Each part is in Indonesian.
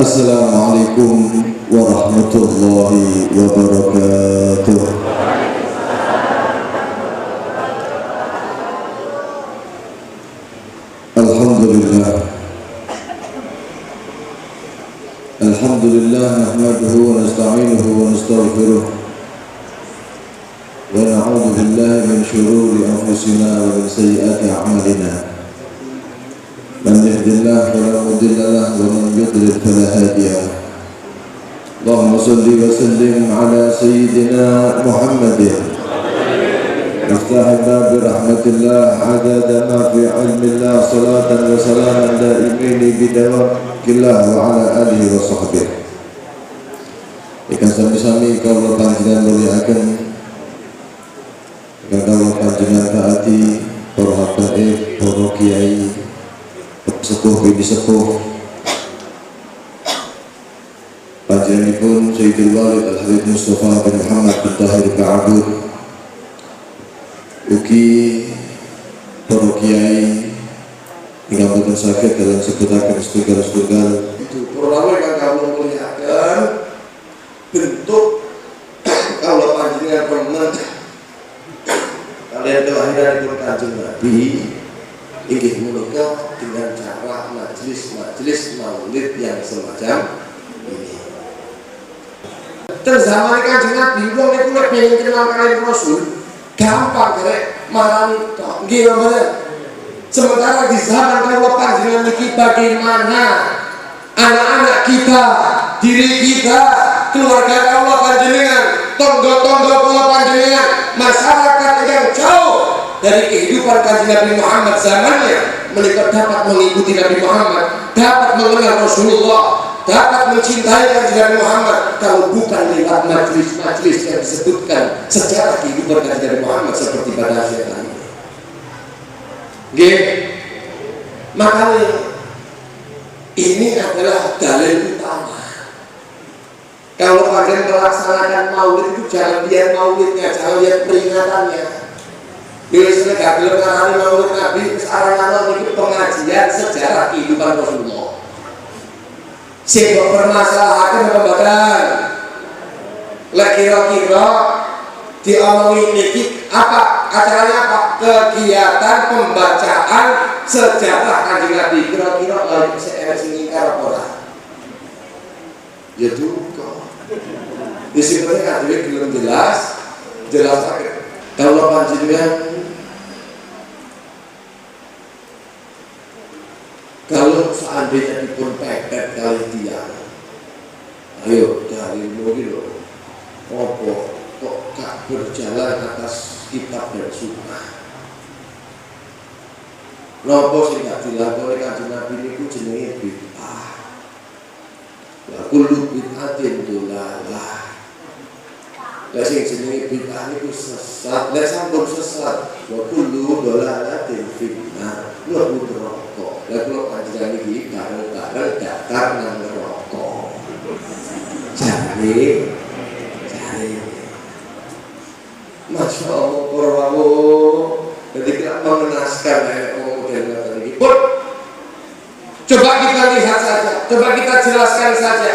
Assalamualaikum warahmatullahi wabarakatuh. Alhamdulillah. Alhamdulillah nahmaduhu wa nasta'inuhu wa nastaghfiruh wa na'udzu billahi min shururi anfusina wa min sayyiati a'malina. من يهد الله فلا مضل له ومن يضلل فلا هادي له. اللهم صل وسلم على سيدنا محمد مفتاح الباب برحمة الله عدد ما في علم الله صلاة وسلاما دائمين بدوام الله وعلى آله وصحبه. Ikan sami-sami kalau panjenengan muliakan, kalau panjenengan taati para habaib, para kiai, sepuh bini sepuh panjenenganipun Sayyidul Walid Al-Habib Mustafa bin Muhammad bin Tahir Ka'abud, ugi para kiai ingkang boten saged dalam sebutaken setunggal-setunggal itu perlawan ingkang kawula muliaken bentuk kawula panjenengan pemen kalian kelahiranipun Kanjeng Nabi inggih menika dengan cara majelis maulid yang semacam ini. Dan zaman Kanjeng Nabi wong niku nek pengen kenal kalian Rasul gampang karek marani tok. Nggih mboten. Sementara di zaman kawula panjenengan niki bagaimana anak-anak kita, diri kita, keluarga kawula panjenengan, tangga-tangga kawula panjenengan, masyarakat yang jauh dari kehidupan Kanjeng Nabi Muhammad zamannya, mereka dapat mengikuti Nabi Muhammad, dapat mengenal Rasulullah, dapat mencintai Kanjeng Nabi Muhammad kalau bukan lewat majelis-majelis yang disebutkan sejarah kehidupan Kanjeng Nabi Muhammad seperti pada akhir ini. Nggih. Makanya ini adalah dalil utama. Kalau kalian melaksanakan maulid itu jangan lihat maulidnya, jangan lihat peringatannya. Biasanya gak belum ngarani maulid Nabi, sekarang itu pengajian sejarah kehidupan Rasulullah. Sehingga permasalahan pembagian. Lah kira-kira diomongin niki apa acaranya apa? Kegiatan pembacaan sejarah Kanjeng Nabi. Kira-kira saya ingkar apa? Ya juga. Di sini kan belum jelas sakit. Kalau panjenengan kalau seandainya dipun pepet kali dia, ayo dari mungkin loh, opo kok gak berjalan atas kitab dan sunnah. Nopo sing gak dilakoni Kanjeng Nabi niku jenenge bid'ah. Wa kullu bid'atin dolalah. Lah sing jenenge bid'ah niku sesat, lek sampun sesat, wa kullu dolalatin finnar. Lha neraka. Lah kula panjenengan iki bareng-bareng daftar nang neraka. Jare. Masya Allah, korwawo. Jadi kita mengenaskan model ini. Pun, coba kita lihat saja, coba kita jelaskan saja.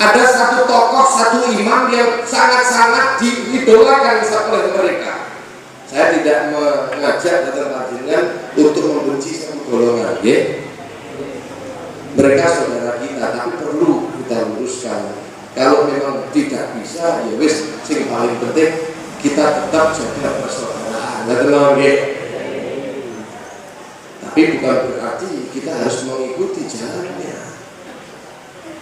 Ada satu tokoh, satu imam yang sangat-sangat diidolakan oleh mereka. Saya tidak mengajak datang panjenengan untuk membenci satu golongan, ya. Mereka saudara kita, tapi perlu kita luruskan. Kalau memang tidak bisa, ya wis, sing paling penting kita tetap jaga persaudaraan. Ya. Tapi bukan berarti kita harus mengikuti jalannya.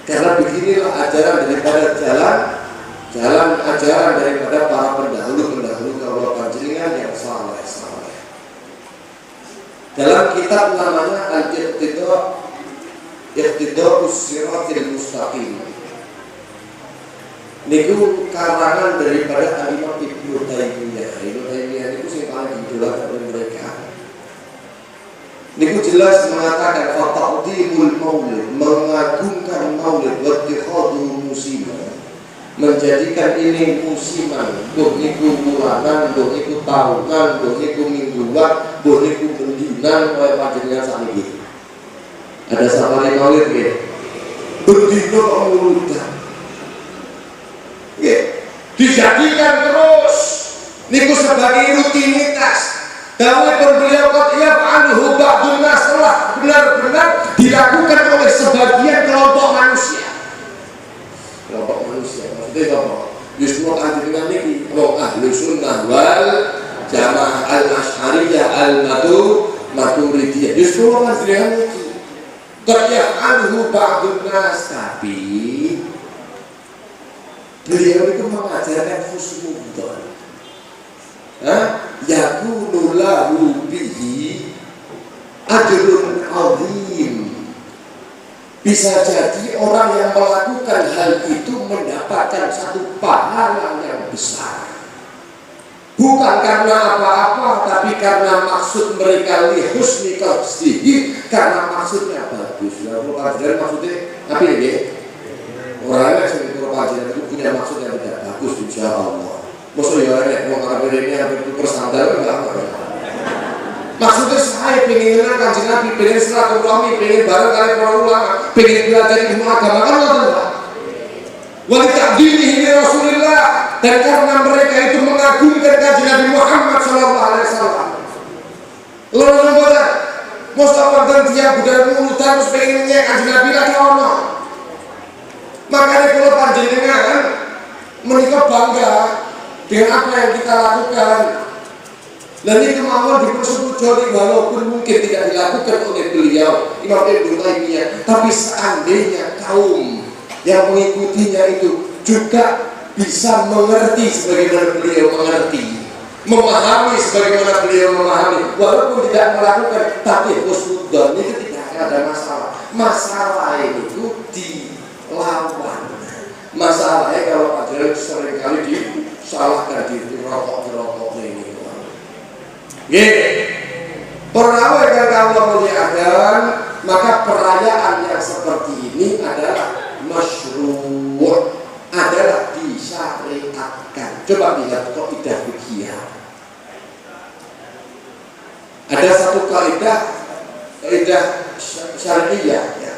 Karena beginilah ajaran daripada jalan ajaran daripada para pendahulu kawula panjenengan yang saleh. Dalam kitab namanya Iqtida'us Siratil Mustaqim. Niku karangan daripada Imam Ibnu Taimiyah. Ibnu Taimiyah niku sing paling diidolakan oleh mereka. Niku jelas mengatakan fata'dhimul maulid, mengagungkan maulid wa ittikhadhu musibah, menjadikan ini musiman, buh niku bulanan, buh niku tahunan, buh niku mingguan, buh niku bendinan, kaya panjenengan sakniki. Ada safari maulid nggih. Bendina kok muludan. Nggih. Dijadikan terus niku sebagai rutinitas. Dawuh beliau qad yaf'aluhu ba'dun nas telah benar-benar dilakukan oleh sebagian kelompok manusia. Kelompok manusia maksudnya apa? Justru panjenengan niki wong ahli sunnah wal jamaah al-asy'ariyah al-maturidiyah. Justru panjenengan niki qad yaf'aluhu ba'dun nas, tapi beliau itu mengajarkan husnudzon. Yakunu lahu bihi ajrun azim. Bisa jadi orang yang melakukan hal itu mendapatkan satu pahala yang besar. Bukan karena apa-apa, tapi karena maksud mereka li husni qasdihi, karena maksudnya bagus. Lalu kajian maksudnya apa ini? Orangnya sebetulnya kajian itu punya maksud yang tidak bagus, insya Allah. Maksudnya ya, mau Arab ini hampir itu persandar enggak apa. Maksudnya saya pengen kenal Kanjeng Nabi, pengen silaturahmi, pengen bareng kali para ulama, pengen belajar ilmu agama kan enggak. Wa ta'dilihi Rasulullah, dan karena mereka itu mengagungkan Kanjeng Nabi Muhammad sallallahu alaihi wasallam. Lalu nomor Mustafa dan dia budaya mulut terus pengen nyek Kanjeng Nabi lagi ono. Makanya kalau panjenengan menikah bangga dengan apa yang kita lakukan. Dan ini kemauan dipersetujui walaupun mungkin tidak dilakukan oleh beliau Imam Ibnu Taimiyah, tapi seandainya kaum yang mengikutinya itu juga bisa mengerti sebagaimana beliau mengerti, memahami sebagaimana beliau memahami, walaupun tidak melakukan, tapi husnudzon itu tidak ada masalah. Masalah itu dilawan. Masalahnya kalau ajaran seringkali disalahkan, dirokok ini. Pernah yang kalau muliakan, maka perayaan yang seperti ini adalah masyru', adalah disyariatkan. Coba lihat kaidah fikih. Ada satu kaidah syariah ya,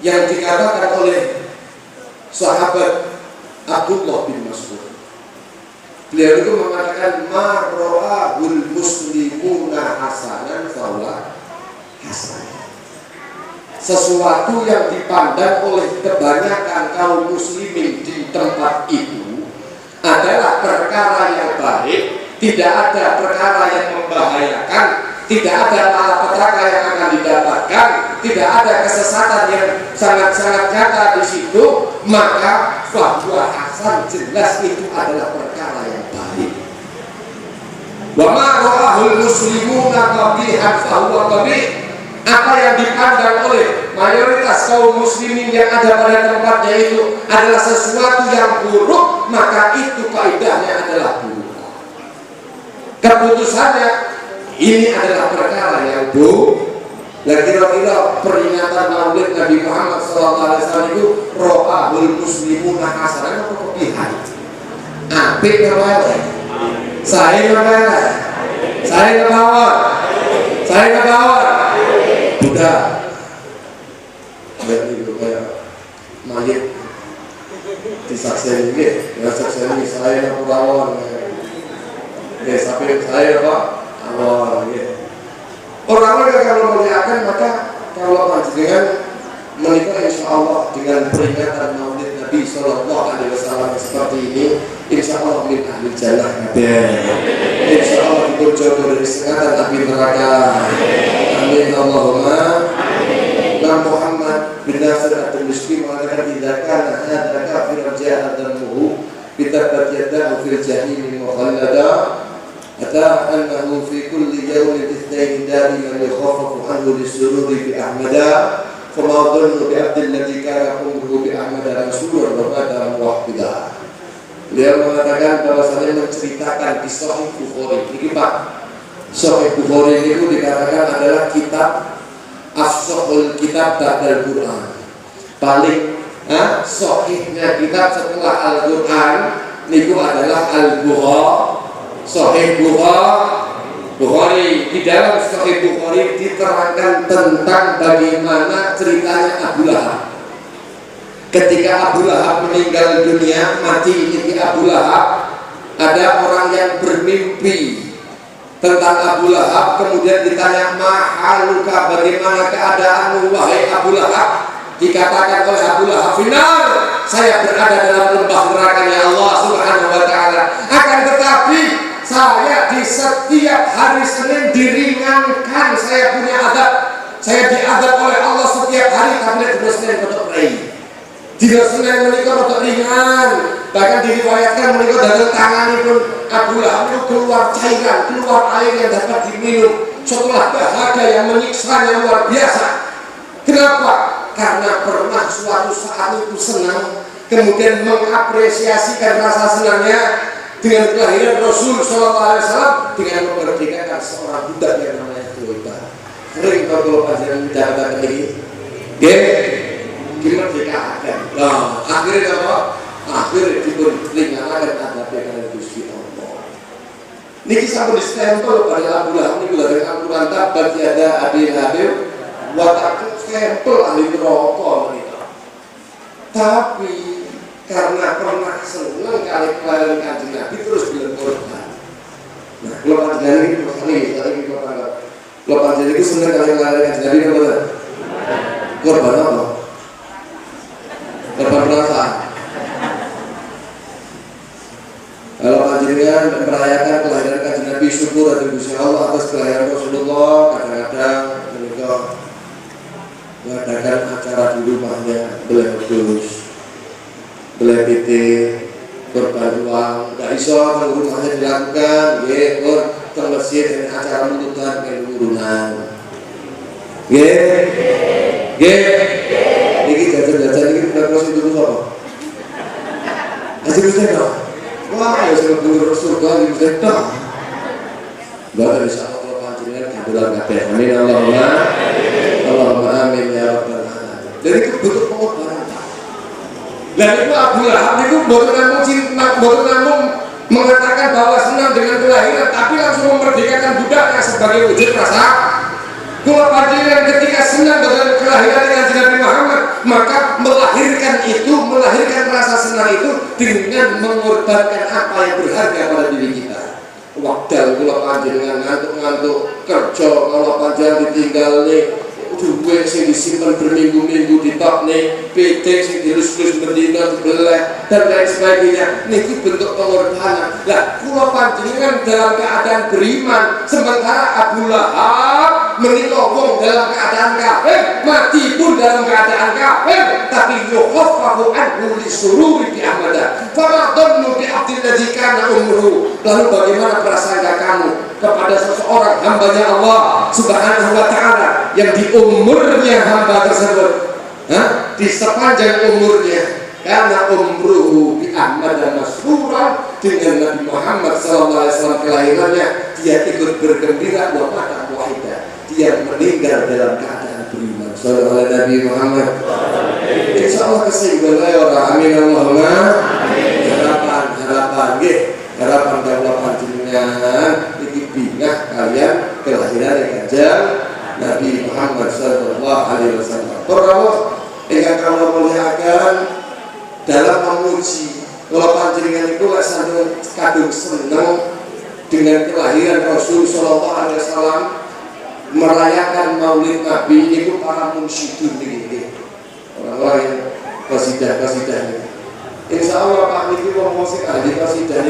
yang dikatakan oleh sahabat Abdullah bin Mas'ud. Beliau itu mengatakan marro'ahul muslimuna hasanan fahuwa hasan. Sesuatu yang dipandang oleh kebanyakan kaum muslimin di tempat itu adalah perkara yang baik, tidak ada perkara yang membahayakan, tidak ada malapetaka yang akan didapatkan, tidak ada kesesatan yang sangat-sangat nyata di situ, maka fahuwa hasan, jelas itu adalah perkara yang baik. Wa ma ra'ahul muslimuna qabihan fahuwa qabih. Apa yang dipandang oleh mayoritas kaum muslimin yang ada pada tempatnya itu adalah sesuatu yang buruk, maka itu kaidahnya adalah buruk. Keputusannya ini adalah perkara yang buruk. Dan kira-kira peringatan Maulid Nabi Muhammad SAW itu ro'ahul muslimuna hasanah atau kebihan? Apik namanya. Saya namanya. Saya ngebawar. Saya ngebawar. Buddha. Jadi itu kayak mayit disaksikan ini. Ya saksikan ini saya ngebawar. Ya sampai saya Pak awal gitu. Orang-orang kalau melihatkan, maka kalau panjenengan menikah insya Allah dengan peringatan Maulid Nabi Sallallahu Alaihi Wasallam seperti ini, insya Allah min ahli jannah. Insya Allah dijodoh dari sengatan api neraka. Amin Allahumma. Nabi Muhammad bin Nasir al-Miskin mengatakan tidak kana hadza kafir ja'a damuhu bitabat yadahu fil jahim mukhallada. Hatta annahu fi kulli yawmin ithnain daiman yakhafafu anhu lisururi bi ahmada fama dhannu bi abdil ladzi kana umruhu bi ahmada rasulun wa qadara wahida. Beliau mengatakan bahwasanya menceritakan di Sahih Bukhari. Ini Pak, Sahih Bukhari itu dikatakan adalah kitab afshahul kitab ba'dal Quran, paling sahihnya kitab setelah Al-Quran niku adalah Al-Bukhari. Sahih Bukhari. Di dalam Sahih Bukhari diterangkan tentang bagaimana ceritanya Abu Lahab. Ketika Abu Lahab meninggal dunia, mati ini Abu Lahab, ada orang yang bermimpi tentang Abu Lahab, kemudian ditanya, mahaluka, bagaimana keadaanmu wahai Abu Lahab? Dikatakan oleh Abu Lahab, final, saya berada dalam lembah neraka-Nya Allah Subhanahu wa ta'ala. Akan tetapi saya di setiap hari Senin diringankan, saya punya adab, saya diadab oleh Allah setiap hari, tapi di Senin untuk rei. Di Senin menikah untuk ringan, bahkan diriwayatkan menikah dari tangan itu Abu Lahab itu keluar cairan, keluar air yang dapat diminum setelah dahaga yang menyiksanya luar biasa. Kenapa? Karena pernah suatu saat itu senang, kemudian mengapresiasikan rasa senangnya dengan kelahiran Rasul Sallallahu Alaihi Wasallam dengan memerdekakan seorang budak yang namanya Thuwaibah. Sering kalau pelajaran bicara ini, dimerdekakan. Nah, akhirnya apa? Akhirnya diberikan adab dengan Gusti Allah. Niki sampun distempel pada Abu Lahab niku lha Al-Qur'an tabat ada Abi Lahab wa stempel ahli neraka menika. Tapi karena pernah seneng kali kelahiran Kanjeng Nabi terus gelem korban. Nah, kula panjenengan iki tadi kula anggap. Kula panjenengan iki seneng kali kelahiran Kanjeng Nabi napa? Korban apa? Korban perasaan. Kalau panjenengan merayakan kelahiran Kanjeng Nabi, syukur atas Gusti Allah atas kelahiran Rasulullah, kadang-kadang menikah mengadakan acara di rumahnya, beliau dus, beliau titik, korban uang, nggak iso kalau rumahnya dilakukan, ke masjid dan acara menutupan ke urunan, ini jajan-jajan ini bukan prostitusi apa? Asyik dong. Wah, ya sudah bener surga di surga. Bahkan insya Allah panjenengan kebetulan kabeh. Amin Allahumma amin ya rabbal alamin. Jadi itu butuh pengorbanan. Lah itu Abu Lahab itu boten namung mengatakan bahwa senang dengan kelahiran, tapi langsung memerdekakan budaknya sebagai wujud rasa. Kula panjenengan ketika senang dengan kelahiran Nabi Muhammad, maka melahirkan rasa senang itu dengan mengorbankan apa yang berharga pada diri kita. Waktu kula panjenengan ngantuk-ngantuk kerja, kalau panjenengan ditinggal nih duwe sing disimpan berminggu-minggu di tok nih, PT sing dilus-lus berdina dibelah dan lain sebagainya. Niki bentuk pengorbanan. Lah kula panjenengan dalam keadaan beriman, sementara Abu Lahab menika wong dalam keadaan kafir, mati pun dalam keadaan kafir, tapi yukhaffafu anhu lisururi bi ahmada. Fama dhannu bi abdil ladzi kana umruhu. Lalu bagaimana prasangka kamu kepada seseorang hambanya Allah Subhanahu wa ta'ala yang di umurnya hamba tersebut, di sepanjang umurnya, karena umruhu bi Ahmad dan Masrura, dengan Nabi Muhammad SAW kelahirannya, dia ikut bergembira wa mata wahidah, dia meninggal dalam keadaan beriman. Sallallahu Nabi Muhammad. Insya Allah kesimpulannya orang amin Allahumma. Harapan dalam panjenengan iki bingah kalian kelahiran Kanjeng Nabi Muhammad sallallahu alaihi wasallam. Para ingkang kula mulyakaken dalam memuji kula panjenengan iku laksana kadung seneng dengan kelahiran Rasul sallallahu alaihi wasallam, merayakan Maulid Nabi itu para munsyidun niki. Orang lain qasidah-qasidah. Insyaallah Pak niki wong sing ahli qasidah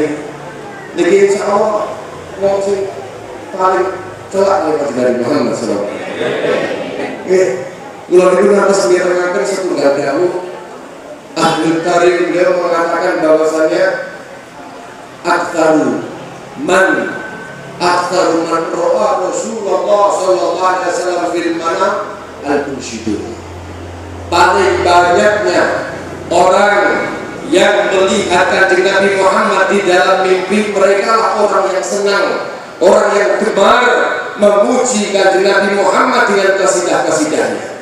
niki insyaallah wong sing paling celak oleh Nabi Muhammad sallallahu alaihi wasallam. Kula niku ngantos mirengaken setunggal dawuh Ahli Karim, beliau mengatakan bahwasannya aktsaru man ra'a Rasulullah sallallahu alaihi wasallam fil manam al-munsyidun. Paling banyaknya orang yang melihat Kanjeng Nabi Muhammad di dalam mimpi, mereka lah orang yang senang, orang yang gemar memuji Kanjeng Nabi Muhammad dengan qasidah-qasidahnya.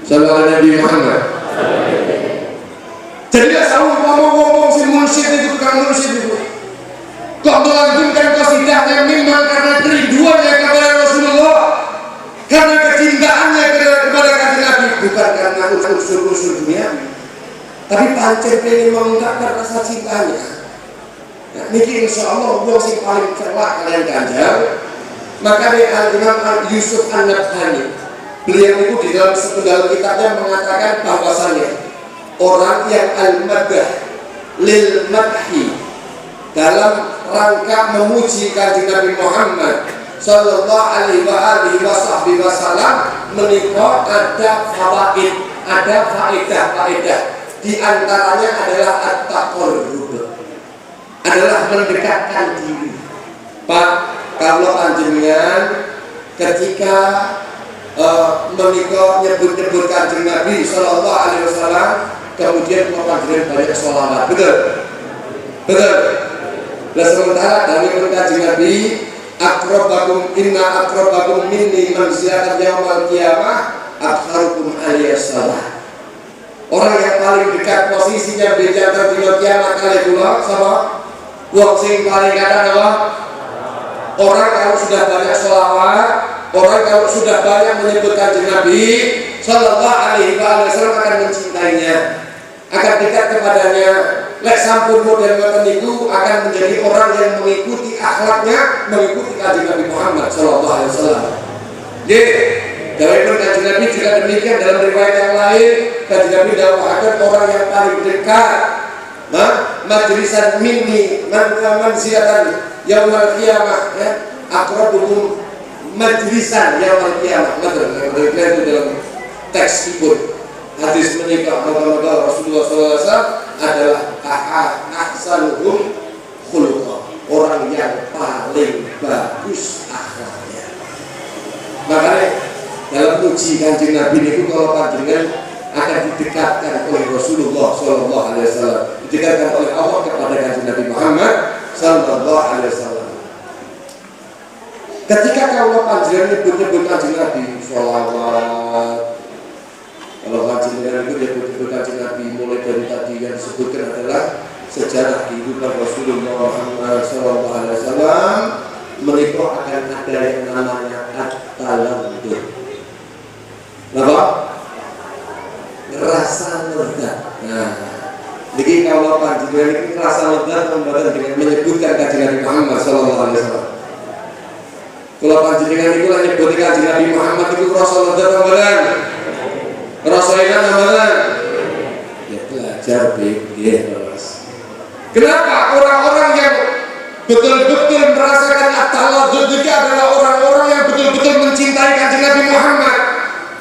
Sallallahu Nabi Muhammad. Jadi lah selalu ngomong-ngomong si mursyid itu, tukang mursyid itu kok melanggengkan qasidahnya memang karena kerinduannya kepada Rasulullah, karena kecintaannya kepada kanjeng Nabi, bukan karena unsur-unsur dunia, tapi pancen pengen mengungkapkan rasa cintanya. Nah, niki insyaallah wong sing paling celak kalian ganjal. Maka Al-Imam Yusuf An-Nabhani, beliau itu di dalam sepenggal kitabnya mengatakan bahwasannya orang yang al-madah lil madhi, dalam rangka memuji kanjeng Nabi Muhammad sallallahu alaihi wasallam, menika ada fawaid, ada faedah. Di antaranya adalah at-taqarrub, adalah mendekatkan diri. Pak, kalau panjenengan ketika menika nyebut-nyebut kanjeng Nabi sallallahu alaihi wasallam, kemudian panjenengan banyak sholawat, betul? Nah, sementara dari kanjeng Nabi, inna akrabakum minni manzilatan yaumal qiyamah aktsarukum alayhi salat. Orang yang paling dekat posisinya bejantan dina kiamat kali kula sama wong sing paling kadang apa? Orang kalau sudah banyak sholawat, orang kalau sudah banyak menyebut kanjeng Nabi sallallahu alaihi wasallam akan mencintainya, akan dekat kepadanya. Lek sampun model ngoten niku akan menjadi orang yang mengikuti akhlaknya, mengikuti kanjeng Nabi Muhammad sallallahu alaihi wasallam. Nggih, dawuhipun kanjeng Nabi juga demikian dalam riwayat yang lain. Kanjeng Nabi dawuhaken orang yang paling dekat, majlisan minni manzilatan yaumal qiyamah, ya, aqrabukum majlisan yaumal qiyamah. Itu dalam teks ibun hadis menikah moga-moga Rasulullah SAW adalah ahsanuhum khuluqa, orang yang paling bagus akhlaknya. Makanya dalam uji kanjeng Nabi itu kalau panjenengan akan didekatkan oleh Rasulullah Sallallahu Alaihi Wasallam, didekatkan oleh Allah kepada kanjeng Nabi Muhammad Sallallahu Alaihi Wasallam. Ketika kalau panjenengan nyebut-nyebut kanjeng Nabi, sholawat, kalau panjenengan itu nyebut-nyebut kanjeng Nabi, mulai dari tadi yang disebutkan adalah sejarah kehidupan Rasulullah Muhammad Sallallahu Alaihi Wasallam, mereka akan ada yang namanya at-talantur. Apa? Rasa lega. Nah, jadi kalau panjenengan ini rasa lega dengan menyebutkan kanjeng Nabi Muhammad sallallahu alaihi wasallam. Kalau panjenengan itu nyebut kanjeng Nabi Muhammad itu rasa lega tambahan. Rasa enak tambahan. Ya belajar begini, Mas. Kenapa orang-orang yang betul-betul merasakan at-taladud itu adalah orang-orang yang betul-betul mencintai kanjeng Nabi Muhammad?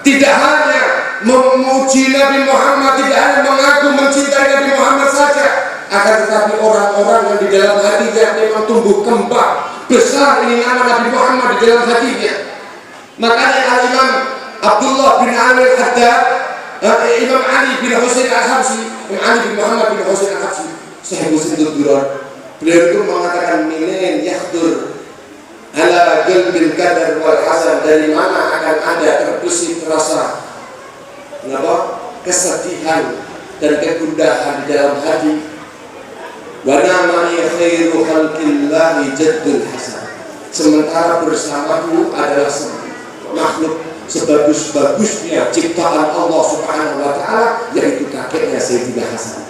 Tidak hanya memuji Nabi Muhammad, tidak hanya mengaku mencintai Nabi Muhammad saja, akan tetapi orang-orang yang di dalam hatinya memang tumbuh kembang besar ini nama Nabi Muhammad di dalam hatinya. Makanya Al-Imam Abdullah bin Ali Al-Haddad, Imam Ali bin Husain Al-Habsyi, Imam Ali bin Muhammad bin Husain Al-Habsyi, Syekh Muslim Duran, beliau itu mengatakan minen yakhdur ala qalbil qadar wal hasan, dari mana akan ada terbesit rasa kesedihan dan kegundahan di dalam hati. Wa namani khairu khalqillahi jaddul hasan, sementara bersamaku adalah makhluk sebagus-bagusnya ciptaan Allah Subhanahu wa taala, yaitu kakeknya Sayyidina Hasan.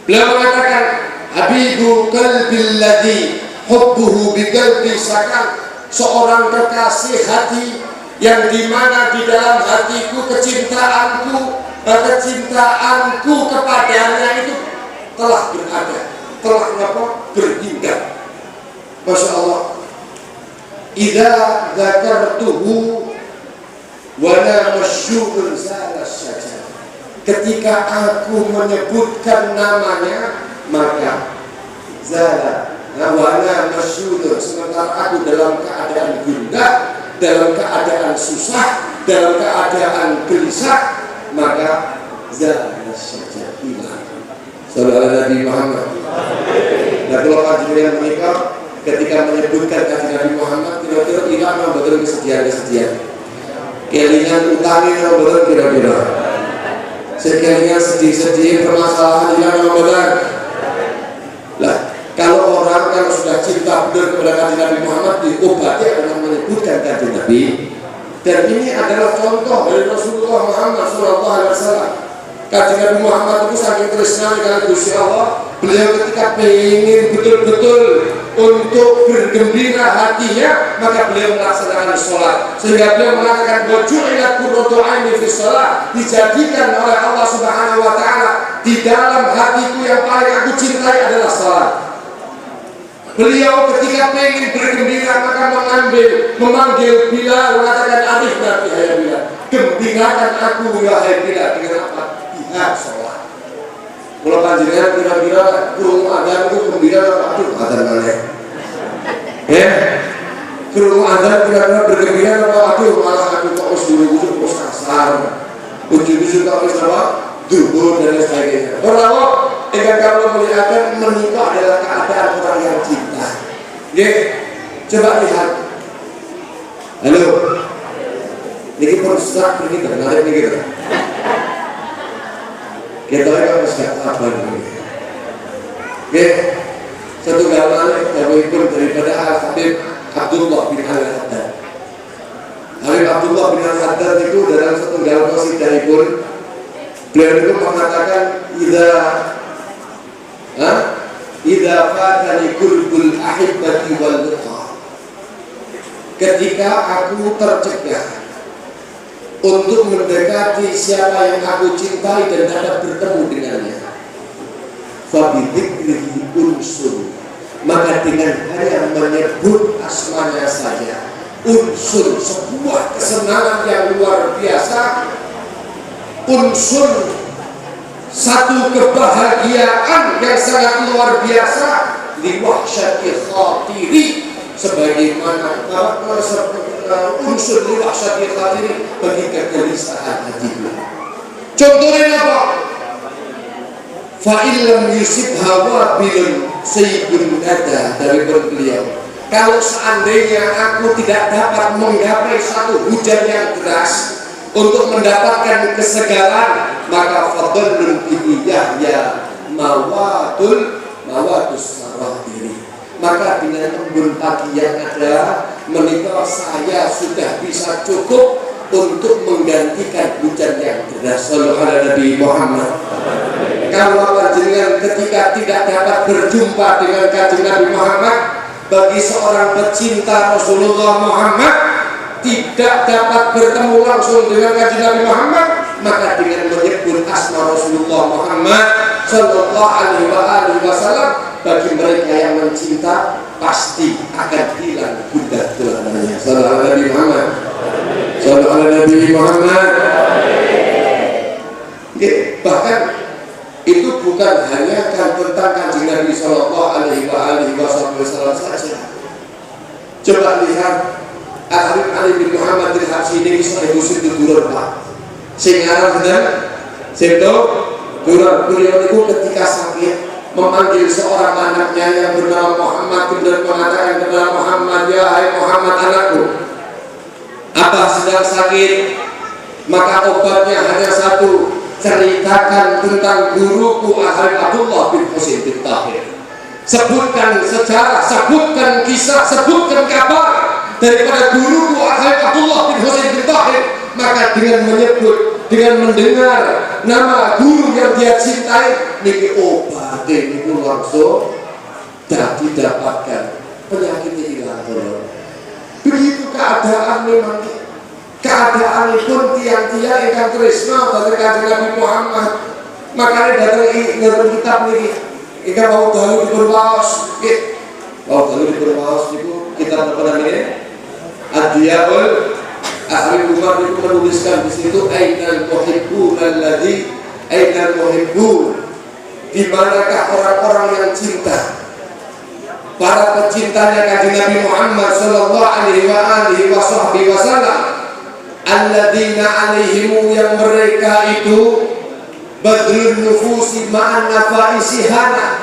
Beliau mengatakan habibu qalbil ladzi hubbuhu bi qalbi sakan, seorang kekasih hati yang dimana di dalam hatiku kecintaanku kepadanya itu telah berada, telah berhingga. Masya Allah. Idza dzakartuhu wa la masyu'un zala syajar, ketika aku menyebutkan namanya maka zala wa la masyu'un, sementara aku dalam keadaan gundah, dalam keadaan susah, dalam keadaan gelisah, maka zala syajar hilang. Saudara Nabi Muhammad. Nah, kalau panjenengan menikah ketika menyebutkan kanjeng Nabi Muhammad, kira-kira hilang betul kesedihan-kesedihan. Kelingan utangnya betul kira-kira. sekalian sedih-sedih permasalahan di Ramadan. Lah, kalau sudah cinta benar kepada kanjeng Nabi Muhammad, diobati adalah menyebutkan kanjeng Nabi. Dan ini adalah contoh dari Rasulullah Muhammad SAW. Kanjeng Nabi Muhammad itu saking tresna dengan Gusti Allah, beliau ketika ingin betul-betul untuk bergembira hatinya, maka beliau melaksanakan sholat. Sehingga beliau mengatakan, "Waju'ilat qurratu 'aini fi sholat," dijadikan oleh Allah Subhanahu wa taala di dalam hatiku yang paling aku cintai adalah sholat. Beliau ketika ingin bergembira maka memanggil Bilal, mengatakan, "Arif Nabi ya Bilal, gembirakan aku wahai Bilal." Dengan apa? Dengan sholat. Kalau panjenengan kira-kira kurung adzan itu gembira, aduh adzan maneh. Ya, kurung adzan kira-kira bergembira, aduh malah aku kok usur-usur kok kasar, ujung-ujung kok wis apa? Duhur dan lain sebagainya. Orang ingin kalau melihatkan menikah adalah keadaan orang yang cinta. Ya, coba lihat. Halo, ini pun serak pergi ternarik nih kita. Kita kan serak apa nih? Ya, satu gambar kami pun daripada Habib Abdullah bin Al-Haddad. Habib Abdullah bin Al-Haddad itu dalam satu gambar qasidah pun beliau itu mengatakan, idza fatani qurbul ahibbati wal liqa. Ketika aku tercegah untuk mendekati siapa yang aku cintai dan dapat bertemu dengannya, fa bi dzikrihi unsur, maka dengan hanya menyebut asmanya saja, unsur sebuah kesenangan yang luar biasa, unsur satu kebahagiaan yang sangat luar biasa, liwahsyati khatiri, sebagaimana unsur liwahsyati khatiri bagi kegelisahan hatiku. Contohnya apa? Fa'illam yusib hawa bilun sayyidun nada, dari beliau, kalau seandainya aku tidak dapat menggapai satu hujan yang deras untuk mendapatkan kesegaran, maka fadlun bihi yahya mawadus sarah diri, maka dengan embun pagi yang ada menikah saya sudah bisa cukup untuk menggantikan hujan yang deras. Sallallahu alaihi Nabi Muhammad. Kalau panjenengan ketika tidak dapat berjumpa dengan kanjeng Nabi Muhammad, bagi seorang pecinta Rasulullah Muhammad tidak dapat bertemu langsung dengan kanjeng Nabi Muhammad, maka dengan menyebut asma Rasulullah Muhammad Sallallahu Alaihi Wasallam, bagi mereka yang mencinta pasti akan hilang gundah gulananya. Sallallahu Alaihi Muhammad, Sallallahu Alaihi Muhammad. Bahkan itu bukan hanya tentang kanjeng Nabi Sallallahu Alaihi Wasallam saja. Coba lihat Al-Habib Ali bin Muhammad al-Habsyi ini Sahih Muslim Durur Pak. Sing aran bener Sito Durur. Beliau itu ketika sakit memanggil seorang anaknya yang bernama Muhammad, kemudian mengatakan kepada Muhammad, "Ya hai Muhammad anakku, apa sedang sakit?" Maka obatnya hanya satu, ceritakan tentang guruku Al-Habib Abdullah bin Husain bin Tahir. Sebutkan sejarah, sebutkan kisah, sebutkan kabar daripada guruku Al-Habib Abdullah bin Husain bin Tahir. Maka dengan menyebut, dengan mendengar nama guru yang dia cintai, niki obat ini langsung didapatkan, penyakitnya hilang. Begitu keadaan memang. Keadaan pun tiang-tiang yang tresna dari kanjeng Nabi Muhammad. Makanya datang ngerti kitab niki. Ika mau dalu diperwaos, mau dalu diperwaos itu kitab apa namanya? Ad-Diyaul Ahli Umar itu menuliskan di situ ainal muhibbun alladzi ainal muhibbun, di manakah orang-orang yang cinta, para pecintanya kanjeng Nabi Muhammad sallallahu alaihi wasallam, alladzina alaihimu, yang mereka itu badrun nufusi ma'an nafaisi hana,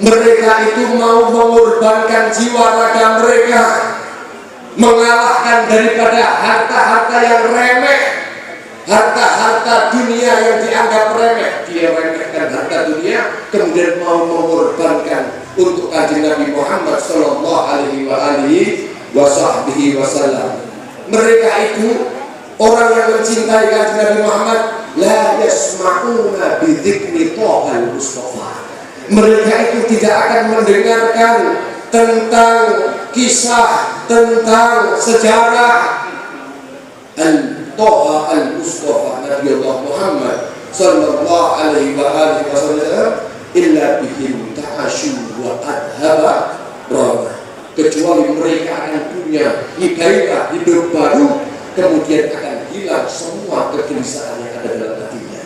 mereka itu mau mengorbankan jiwa raga mereka, mengalahkan daripada harta-harta yang remeh, harta-harta dunia yang dianggap remeh, dia remehkan harta dunia, kemudian mau mengorbankan untuk kanjeng Nabi Muhammad sallallahu alaihi wasallam. Mereka itu orang yang mencintai kanjeng Nabi Muhammad, la yasma'una bi dzikri Thahal Mustafa. Mereka itu tidak akan mendengarkan tentang kisah, tentang sejarah Al-Taha Al-Mustafa Nabi Allah Muhammad sallallahu alaihi wasallam illa bihim ta'ashu wa adhaba rama. Kecuali mereka akan punya hidayah hidup baru, kemudian akan hilang semua kegelisahan yang ada dalam hatinya.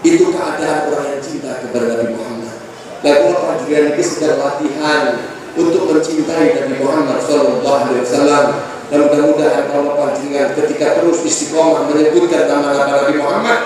Itu keadaan orang yang cinta kepada Nabi Muhammad. Lalu panjenengan ini sedang latihan untuk mencintai Nabi Muhammad sallallahu alaihi wasallam. Dan mudah-mudahan kalau panjenengan ketika terus istiqomah menyebutkan nama Nabi Muhammad,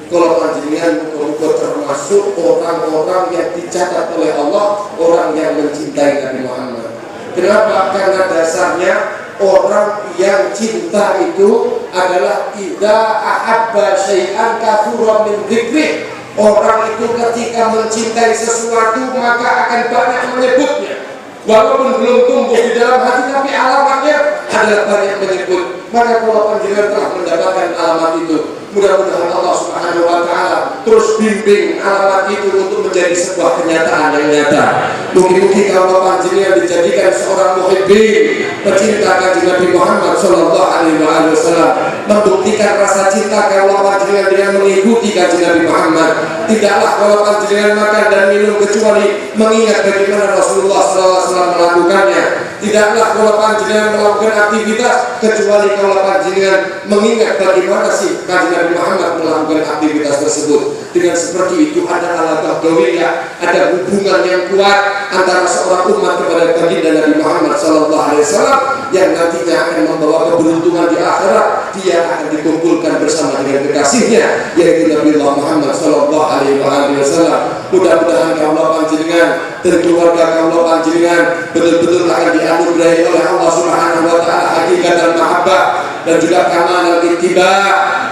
kalau panjenengan termasuk orang-orang yang dicatat oleh Allah, orang yang mencintai Nabi Muhammad. Kenapa? Karena dasarnya orang yang cinta itu adalah idza ahabba syai'an kafura min dzikri. Orang itu ketika mencintai sesuatu maka akan banyak menyebutnya. Walaupun belum tumbuh di dalam hati, tapi alamatnya adalah banyak menyebut. Maka kalau panjenengan telah mendapatkan alamat itu, mudah-mudahan Allah Subhanahu wa Ta'ala terus bimbing alamat itu untuk menjadi sebuah kenyataan yang nyata. Mungkin kalau panjenengan dijadikan seorang muhibbin, pecinta kanjeng Nabi Muhammad sallallahu alaihi wasallam, membuktikan rasa cinta kalau panjenengan dengan mengikuti kanjeng Nabi Muhammad. Tidaklah kalau panjenengan makan dan minum kecuali mengingat bagaimana Rasulullah sallallahu alaihi wasallam melakukannya. Tidaklah kalau panjenengan melakukan aktivitas kecuali kalau panjenengan mengingat bagaimana sih kanjeng Nabi Muhammad melakukan aktivitas tersebut. Dengan seperti itu ada alamat gawiyah, ada hubungan yang kuat antara seorang umat kepada baginda Nabi Muhammad sallallahu alaihi wasallam yang nantinya akan membawa keberuntungan di akhirat. Dia akan dikumpulkan bersama dengan kekasihnya yaitu Nabi Muhammad sallallahu alaihi wasallam. Mudah-mudahan kaulah panjenengan dan keluarga kaulah panjenengan betul-betul akan dianugerahi oleh Allah Subhanahu wa Ta'ala hakikat dan mahabbah dan juga kamal ittiba',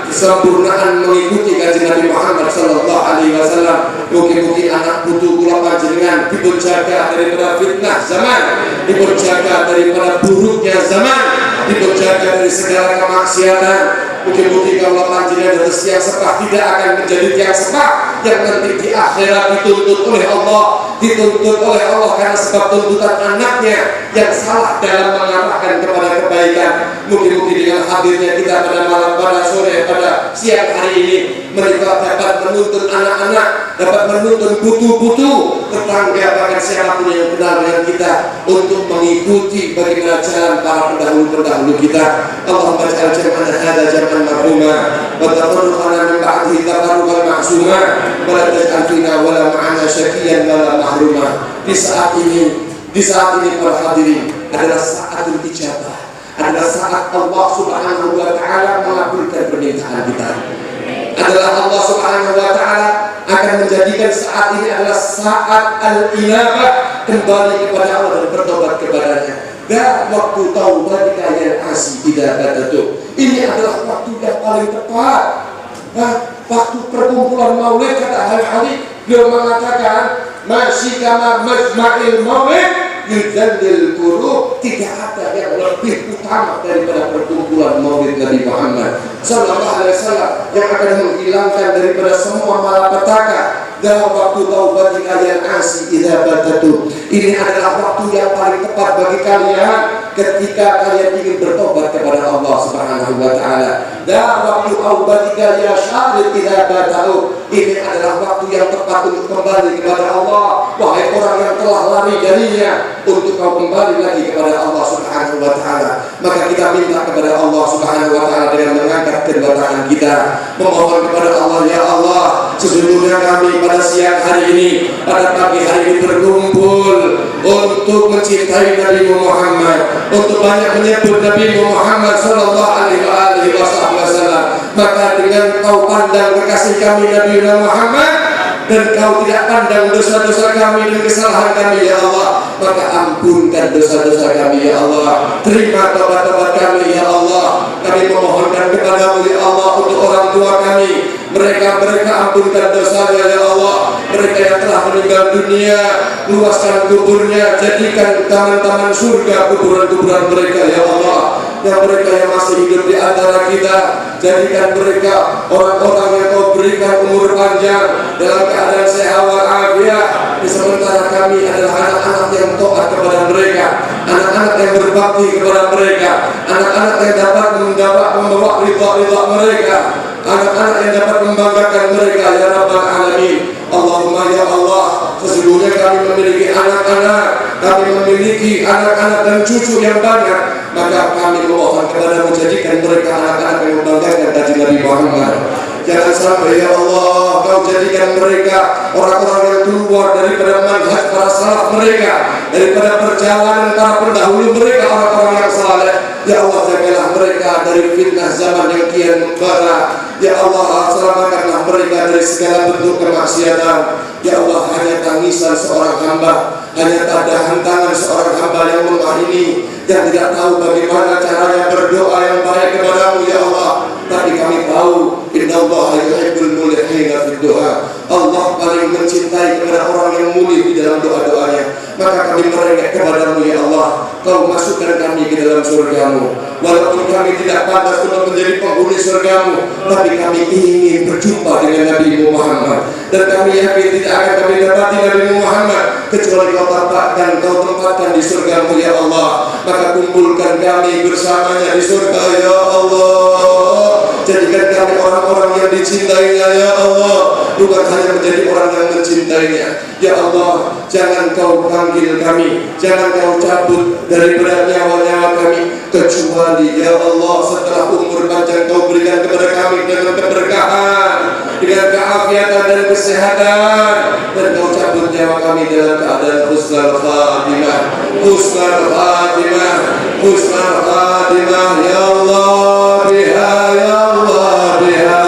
kesempurnaan mengikuti kanjeng Nabi Muhammad sallallahu alaihi wasallam. Mungkin anak putu kula panjenengan dipun jaga daripada fitnah zaman, dipun jaga daripada buruknya zaman, dipun jaga dari segala kemaksiatan. Mungkin kalau panjenengan dari yang sepah tidak akan menjadi yang sepah yang nanti di akhirat dituntut oleh Allah, dituntut oleh Allah karena sebab tuntutan anaknya yang salah dalam mengarahkan kepada kebaikan. Mungkin dengan hadirnya kita pada malam, pada sore, pada siang hari ini, mereka dapat menuntun anak-anak, dapat menuntun putu-putu, tetangga, bahkan siapapun yang kenal dengan kita untuk mengikuti bagaimana jalan para pendahulu-pendahulu kita. Allahumma ja'al jam'ana hadza jam'an marhuma wa tafarruqana min ba'dihi tafarruqan ma'suma wa la taj'al fina wa la ma'ana syaqiyan wa la mahruma. Di saat ini para hadirin adalah saatul ijabah, adalah saat Allah Subhanahu wa Ta'ala mengabulkan permintaan kita. Adalah Allah Subhanahu wa Ta'ala akan menjadikan saat ini adalah saat al-inabah, kembali kepada Allah dan bertobat kepadanya. Dan waktu taubatika yang asih tidak badatu. Ini adalah waktu yang paling tepat. Waktu perkumpulan maulid, kata Al-Habib, beliau mengatakan masih kama majma'il maulid yudallil qulub. Tidak ada yang lebih utama daripada perkumpulan maulid Nabi Muhammad sallallahu alaihi wasallam yang akan menghilangkan daripada semua malapetaka. Dan waktu taubatika yang asih idza batatu. Ini adalah waktu yang paling tepat bagi kalian ketika kalian ingin bertobat kepada Allah Subhanahu wa Ta'ala. Dan waktu taubatika ya syahid idza batatu. Ini adalah waktu yang tepat untuk kembali kepada Allah. Wahai orang yang telah lari darinya, untuk kau kembali lagi kepada Allah Subhanahu wa Ta'ala. Maka kita minta kepada Allah Subhanahu wa Ta'ala dengan mengangkat kedua tangan kita, memohon kepada Allah, ya Allah, sesungguhnya kami pada siang hari ini, pada pagi hari ini berkumpul untuk mencintai Nabi Muhammad, untuk banyak menyebut Nabi Muhammad sallallahu alaihi wasallam. Maka dengan kau pandang kekasih kami Nabi Muhammad dan kau tidak pandang dosa-dosa kami dan kesalahan kami, ya Allah, maka ampunkan dosa-dosa kami, ya Allah. Terima tobat-tobat kami, ya Allah. Kami memohonkan kepadamu, ya Allah, untuk orang mereka ampunkan dosanya ya Allah. Mereka yang telah meninggal dunia, luaskan kuburnya, jadikan taman-taman surga kuburan-kuburan mereka ya Allah. Yang mereka yang masih hidup di antara kita, jadikan mereka orang-orang yang Kau berikan umur panjang dalam keadaan sehat walafiat. Di sementara kami adalah anak-anak yang taat kepada mereka, anak-anak yang berbakti kepada mereka, anak-anak yang dapat membawa ridha mereka, anak-anak yang dapat membanggakan mereka ya Rabbal Alamin. Allahumma ya Allah, sesungguhnya kami memiliki anak-anak, kami memiliki anak-anak dan cucu yang banyak, maka kami memohon kepadamu jadikan mereka anak-anak yang membanggakan kaji Nabi Muhammad. Jangan sampai ya Allah Kau jadikan mereka orang-orang yang keluar daripada manhaj para salaf mereka, daripada perjalanan para pendahulu mereka, orang-orang yang saleh. Ya Allah, jagalah mereka dari fitnah zaman yang kian membara. Ya Allah, selamatkanlah mereka dari segala bentuk kemaksiatan. Ya Allah, hanya tangisan seorang hamba, hanya tadahan tangan seorang hamba yang lemah ini, yang tidak tahu bagaimana caranya berdoa yang baik kepadamu ya Allah. Tapi kami tahu innallaha yuhibbul mulihina fid du'a. Allah paling mencintai kepada orang yang mulih di dalam doa-doanya. Maka kami merengek kepadamu ya Allah, Kau masukkan kami ke dalam surgamu. Walaupun kami tidak pantas untuk menjadi penghuni surgamu, tapi kami ingin berjumpa dengan Nabi Muhammad. Dan kami yakin tidak akan kami dapati Nabi Muhammad kecuali Kau tempatkan di surgamu ya Allah. Maka kumpulkan kami bersamanya di surga ya Allah. Jadikan kami orang-orang yang dicintainya ya Allah, bukan hanya menjadi orang yang mencintainya ya Allah. Jangan Kau panggil kami, jangan Kau cabut daripada nyawa-nyawa kami, kecuali ya Allah setelah umur panjang Kau berikan kepada kami dengan keberkahan, dengan keafiatan dan kesehatan, dan Kau cabut nyawa kami dalam keadaan husnul khatimah, husnul khatimah, husnul khatimah ya Allah. Biha ya Allah, biha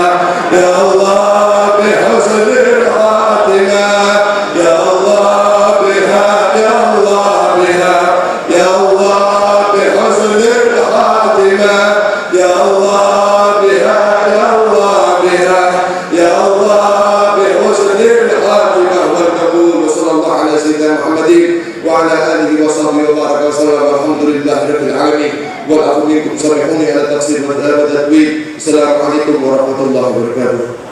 ya Allah, bihusnul khatimah ya Allah, biha ya Allah, biha ya Allah, bihusnul khatimah ya Allah, biha ya Allah, biha ya Allah, bihusnul khatimah. Wal qabul. Sallallahu ala sayyidina Muhammadin wa ala alihi wa sahbihi wa baraka wa sallam. Alhamdulillahi rabbil alamin. Wal afu minkum samihuni ala tafsir wa tadwin. Assalamualaikum warahmatullahi wabarakatuh.